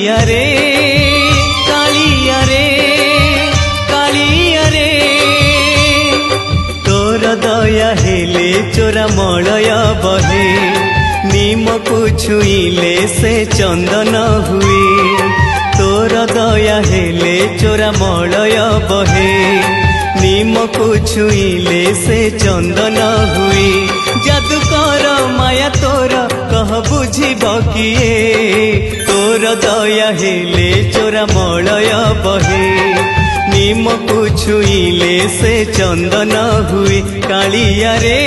कालिया रे कालिया रे कालिया रे तोर दया हेले चोरा मलय बहे निम को छुईले से चंदन हुए तोर दया हेले चोरा मलय बहे निम को छुईले से चंदन हुए जादूकर माया तोर कह बुझिब किए तोर दया हेले चोरा मलय बहे निम को छुईले से चंदन हुए कालिया रे।